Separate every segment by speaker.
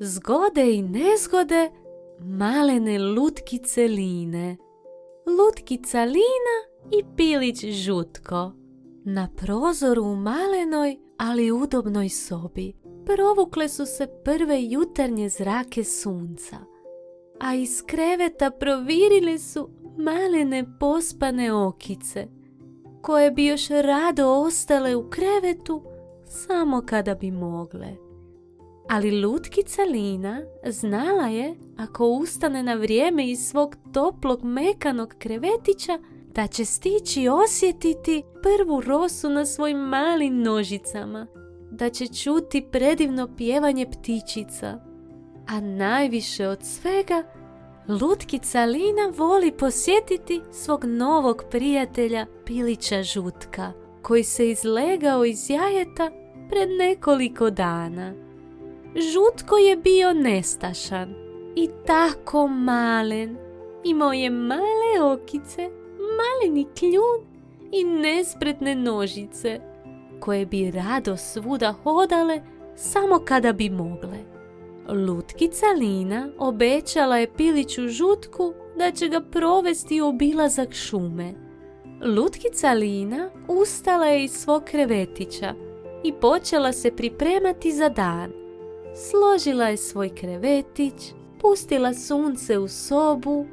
Speaker 1: Zgode i nezgode malene lutkice Line. Lutkica Lina i pilić Žutko. Na prozoru u malenoj, ali udobnoj sobi provukle su se prve jutarnje zrake sunca, a iz kreveta provirile su malene pospane okice, koje bi još rado ostale u krevetu samo kada bi mogle. Ali lutkica Lina znala je, ako ustane na vrijeme iz svog toplog mekanog krevetića, da će stići osjetiti prvu rosu na svojim malim nožicama, da će čuti predivno pjevanje ptičica. A najviše od svega, lutkica Lina voli posjetiti svog novog prijatelja pilića Žutka, koji se izlegao iz jajeta pred nekoliko dana. Žutko je bio nestašan i tako malen. Imao je male okice, maleni kljun i nespretne nožice, koje bi rado svuda hodale samo kada bi mogle. Lutkica Lina obećala je piliću Žutku da će ga provesti u obilazak šume. Lutkica Lina ustala je iz svog krevetića i počela se pripremati za dan. Složila je svoj krevetić, pustila sunce u sobu,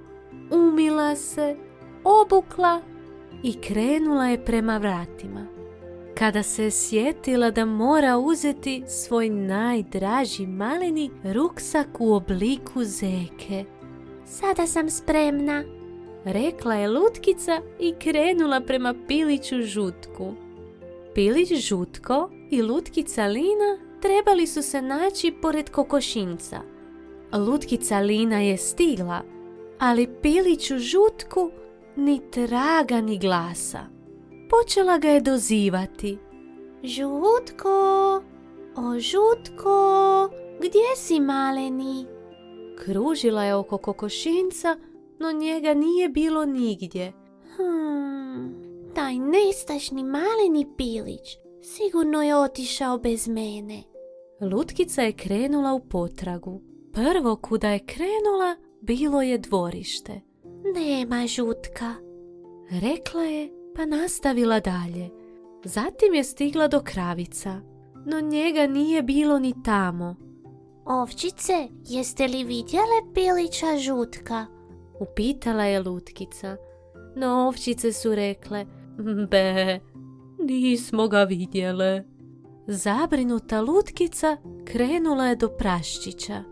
Speaker 1: umila se, obukla i krenula je prema vratima. Kada se je sjetila da mora uzeti svoj najdraži maleni ruksak u obliku zeke. Sada sam spremna, rekla je lutkica i krenula prema piliću Žutku. Pilić Žutko i lutkica Lina trebali su se naći pored kokošinjca. Lutkica Lina je stigla, ali piliću Žutku ni traga ni glasa. Počela ga je dozivati. Žutko, o Žutko, gdje si maleni? Kružila je oko kokošinjca, no njega nije bilo nigdje. Taj nestašni maleni pilić sigurno je otišao bez mene. Lutkica je krenula u potragu. Prvo kuda je krenula bilo je dvorište. Nema Žutka, rekla je, pa nastavila dalje. Zatim je stigla do kravica, no njega nije bilo ni tamo. Ovčice, jeste li vidjele pilića Žutka? Upitala je lutkica, no ovčice su rekle, be, nismo ga vidjele. Zabrinuta lutkica krenula je do praščića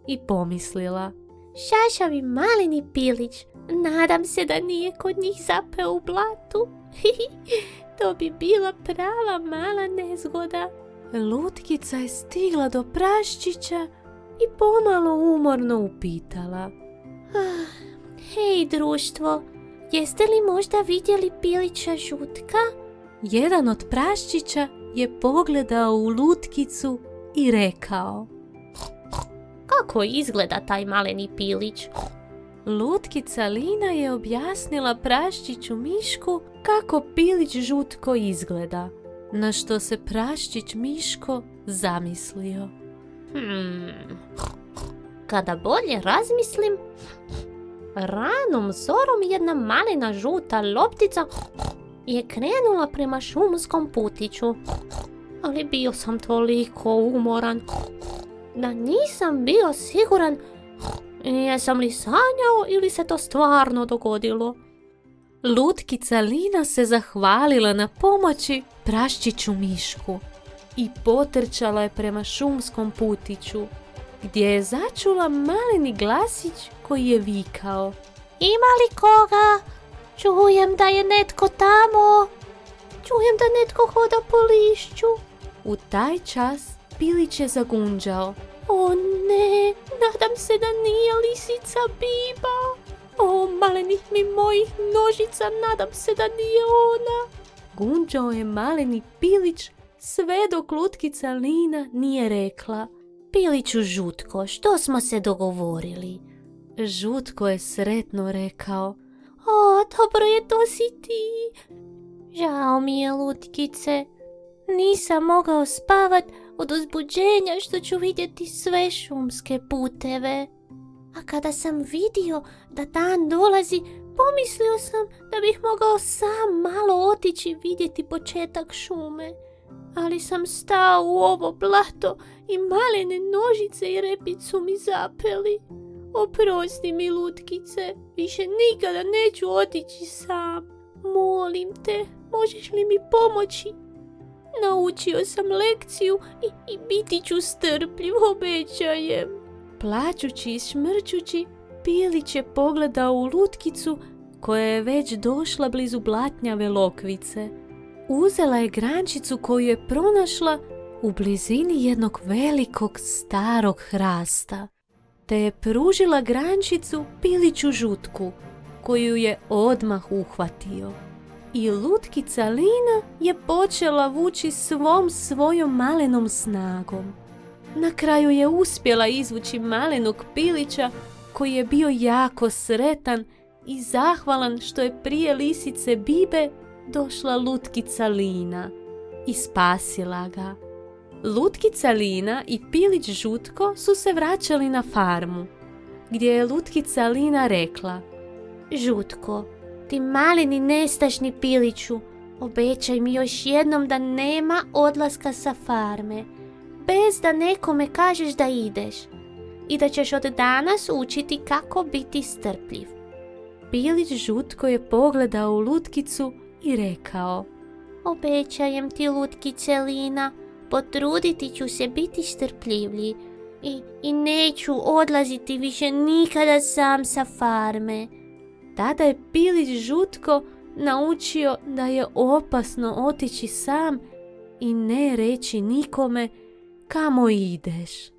Speaker 1: i pomislila, šašavi maleni pilić, nadam se da nije kod njih zapeo u blatu. To bi bila prava mala nezgoda. Lutkica je stigla do praščića i pomalo umorno upitala, hej društvo, jeste li možda vidjeli pilića Žutka? Jedan od praščića je pogledao u lutkicu i rekao, kako izgleda taj maleni pilić? Lutkica Lina je objasnila praščiću Mišku kako pilić Žutko izgleda, na što se praščić Miško zamislio. Kada bolje razmislim, ranom zorom jedna malena žuta loptica je krenula prema šumskom putiću, ali bio sam toliko umoran da nisam bio siguran jesam li sanjao ili se to stvarno dogodilo. Lutkica Lina se zahvalila na pomoći praščiću Mišku i potrčala je prema šumskom putiću, gdje je začula maleni glasić koji je vikao, ima li koga? Čujem da je netko tamo. Čujem da netko hoda po lišću. U taj čas pilić je zagunđao. O ne, nadam se da nije lisica Biba. O, malenih mi mojih nožica, nadam se da nije ona. Gunđao je maleni pilić sve dok lutkica Lina nije rekla, piliću Žutko, što smo se dogovorili? Žutko je sretno rekao, o, dobro je, to si ti. Žao mi je, lutkice, nisam mogao spavat
Speaker 2: od uzbuđenja što ću vidjeti sve šumske puteve. A kada sam vidio da dan dolazi, pomislio sam da bih mogao sam malo otići vidjeti početak šume. Ali sam stao u ovo blato i malene nožice i repicu mi zapeli. Oprosti mi, lutkice, više nikada neću otići sam. Molim te, možeš li mi pomoći? Naučio sam lekciju i biti ću strpljiv, obećajem.
Speaker 1: Plačući i šmrčući, Pilić je pogledao u lutkicu koja je već došla blizu blatnjave lokvice. Uzela je grančicu koju je pronašla u blizini jednog velikog starog hrasta, te je pružila grančicu Piliću Žutku, koju je odmah uhvatio. I lutkica Lina je počela vući svom svojom malenom snagom. Na kraju je uspjela izvući malenog Pilića, koji je bio jako sretan i zahvalan što je prije lisice Bibe došla lutkica Lina i spasila ga. Lutkica Lina i Pilić Žutko su se vraćali na farmu, gdje je lutkica Lina rekla:
Speaker 2: Žutko, ti maleni nestašni Piliću, obećaj mi još jednom da nema odlaska sa farme, bez da nekome kažeš da ideš i da ćeš od danas učiti kako biti strpljiv.
Speaker 1: Pilić Žutko je pogledao u lutkicu i rekao:
Speaker 2: Obećajem ti, lutkice Lina, potruditi ću se biti strpljiviji i neću odlaziti više nikada sam sa farme.
Speaker 1: Tada je Pilić Žutko naučio da je opasno otići sam i ne reći nikome kamo ideš.